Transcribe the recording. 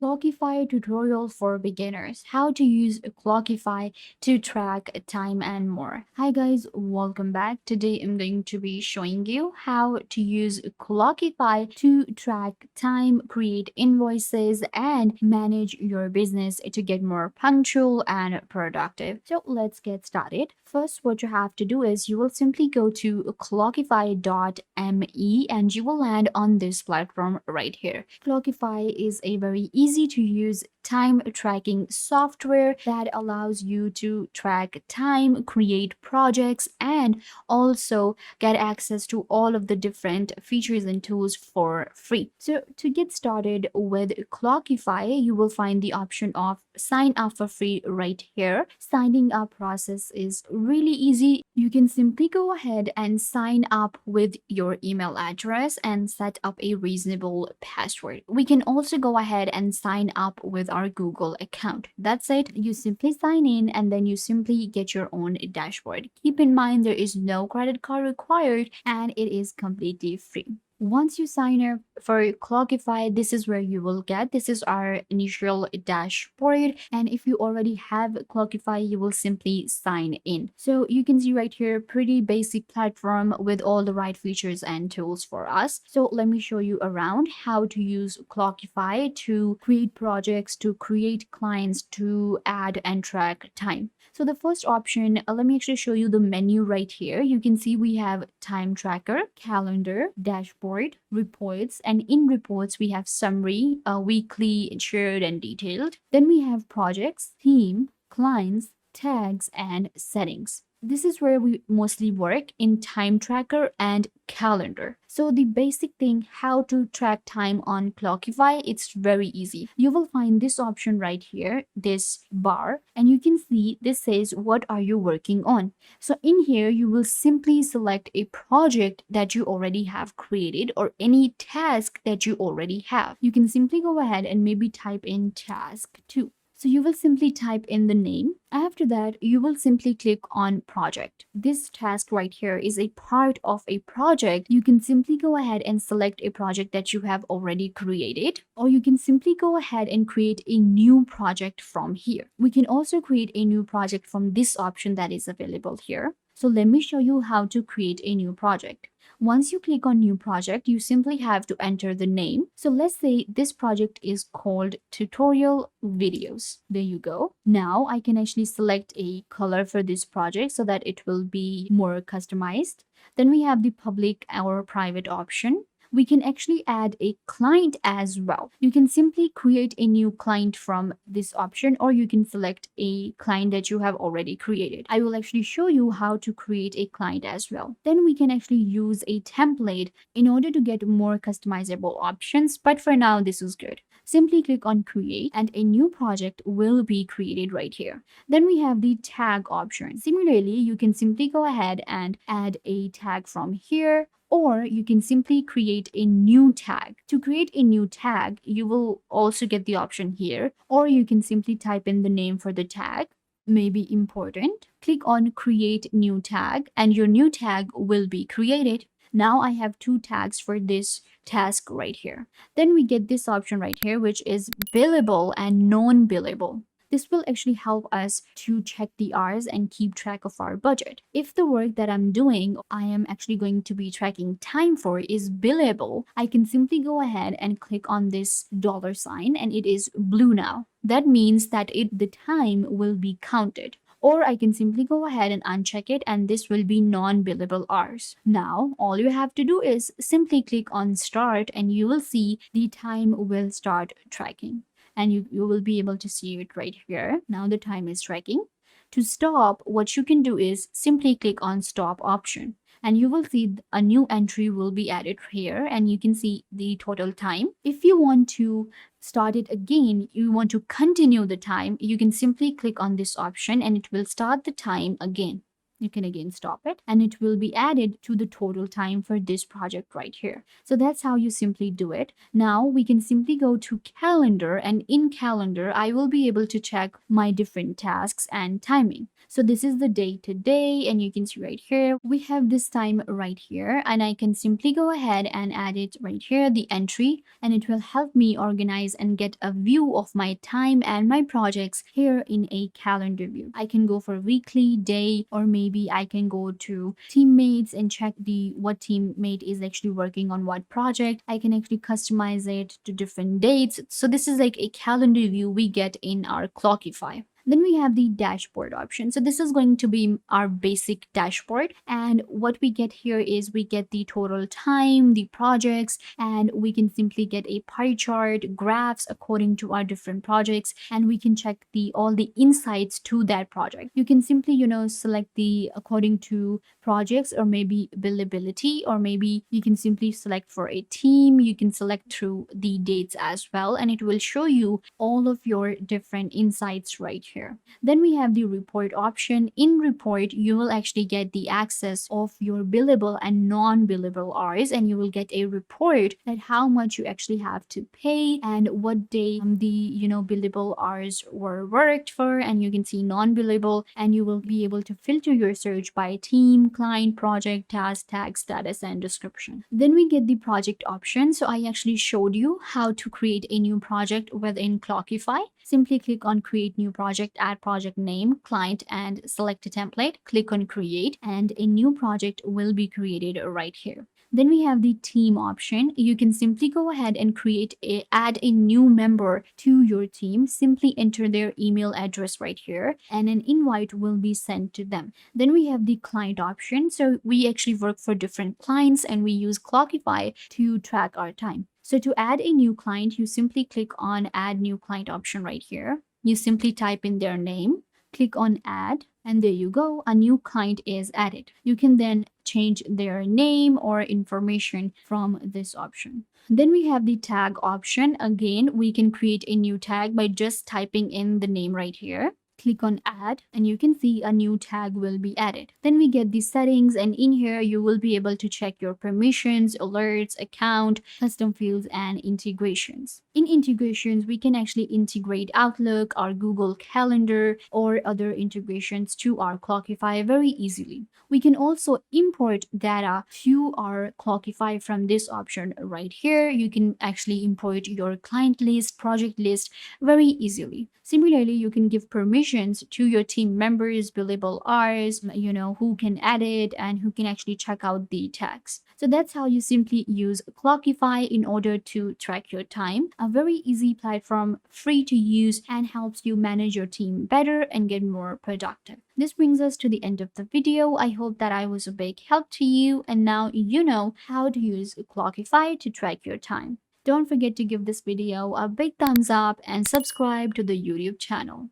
Clockify tutorial for beginners. How to use Clockify to track time and more. Hi guys, welcome back. Today I'm going to be showing you how to use Clockify to track time, create invoices, and manage your business to get more punctual and productive. So let's get started. First, what you have to do is you will simply go to clockify.me and you will land on this platform right here. Clockify is a very easy to use time tracking software that allows you to track time, create projects, and also get access to all of the different features and tools for free. So to get started with Clockify, you will find the option of sign up for free right here. Signing up process is really easy. You can simply go ahead and sign up with your email address and set up a reasonable password. We can also go ahead and sign up with our Google account. That's it. You simply sign in and then you simply get your own dashboard. Keep in mind there is no credit card required and it is completely free. Once you sign up for Clockify, this is where you will get. This is our initial dashboard. And if you already have Clockify, you will simply sign in. So you can see right here, pretty basic platform with all the right features and tools for us. So let me show you around how to use Clockify to create projects, to create clients, to add and track time. So the first option, let me actually show you the menu right here. You can see we have time tracker, calendar, dashboard, reports, and in reports we have summary, weekly, shared, and detailed. Then we have projects, theme, clients, tags, and settings. This is where we mostly work in time tracker and calendar. So the basic thing, how to track time on Clockify, it's very easy. You will find this option right here, this bar, and you can see this says what are you working on. So in here you will simply select a project that you already have created or any task that you already have. You can simply go ahead and maybe type in task 2. So you will simply type in the name. After that, you will simply click on project. This task right here is a part of a project. You can simply go ahead and select a project that you have already created, or you can simply go ahead and create a new project from here. We can also create a new project from this option that is available here. So let me show you how to create a new project. Once you click on new project, you simply have to enter the name. So let's say this project is called tutorial videos. There you go. Now I can actually select a color for this project so that it will be more customized. Then we have the public or private option. We can actually add a client as well. You can simply create a new client from this option, or you can select a client that you have already created. I will actually show you how to create a client as well. Then we can actually use a template in order to get more customizable options. But for now, this is good. Simply click on create and a new project will be created right here. Then we have the tag option. Similarly, you can simply go ahead and add a tag from here, or you can simply create a new tag. To create a new tag, you will also get the option here, or you can simply type in the name for the tag, maybe important. Click on create new tag and your new tag will be created. Now I have two tags for this task right here. Then we get this option right here, which is billable and non-billable. This will actually help us to check the hours and keep track of our budget. If the work that I'm doing, I am actually going to be tracking time for is billable, I can simply go ahead and click on this dollar sign and it is blue now. That means that the time will be counted. Or I can simply go ahead and uncheck it and this will be non-billable hours. Now, all you have to do is simply click on start and you will see the time will start tracking. And you will be able to see it right here. Now the time is tracking. To stop, what you can do is simply click on stop option and you will see a new entry will be added here and you can see the total time. If you want to start it again, you want to continue the time, you can simply click on this option and it will start the time again. You can again stop it and it will be added to the total time for this project right here. So that's how you simply do it. Now we can simply go to calendar, and in calendar, I will be able to check my different tasks and timing. So this is the day to day, and you can see right here, we have this time right here, and I can simply go ahead and add it right here, the entry, and it will help me organize and get a view of my time and my projects here in a calendar view. I can go for weekly, day, or maybe I can go to teammates and check the what teammate is actually working on what project. I can actually customize it to different dates. So this is like a calendar view we get in our Clockify. Then we have the dashboard option. So this is going to be our basic dashboard. And what we get here is we get the total time, the projects, and we can simply get a pie chart, graphs according to our different projects, and we can check the all the insights to that project. You can simply, select the according to projects, or maybe billability, or maybe you can simply select for a team. You can select through the dates as well, and it will show you all of your different insights right here. Then we have the report option. In report, you will actually get the access of your billable and non-billable hours, and you will get a report that how much you actually have to pay and what day the billable hours were worked for, and you can see non-billable, and you will be able to filter your search by team, client, project, task, tag, status, and description. Then we get the project option. So I actually showed you how to create a new project within Clockify. Simply click on create new project, add project name, client, and select a template. Click on create, and a new project will be created right here. Then we have the team option. You can simply go ahead and add a new member to your team. Simply enter their email address right here, and an invite will be sent to them. Then we have the client option. So we actually work for different clients, and we use Clockify to track our time. So to add a new client, you simply click on add new client option right here. You simply type in their name, click on add, and there you go, a new client is added. You can then change their name or information from this option. Then we have the tag option. Again, we can create a new tag by just typing in the name right here. Click on add, and you can see a new tag will be added. Then we get the settings, and in here you will be able to check your permissions, alerts, account, custom fields, and integrations. In integrations, we can actually integrate Outlook, our Google Calendar, or other integrations to our Clockify very easily. We can also import data to our Clockify from this option right here. You can actually import your client list, project list very easily. Similarly, you can give permissions to your team members, billable hours, who can edit and who can actually check out the tags. So that's how you simply use Clockify in order to track your time. A very easy platform, free to use, and helps you manage your team better and get more productive. This brings us to the end of the video. I hope that I was a big help to you, and now you know how to use Clockify to track your time. Don't forget to give this video a big thumbs up and subscribe to the YouTube channel.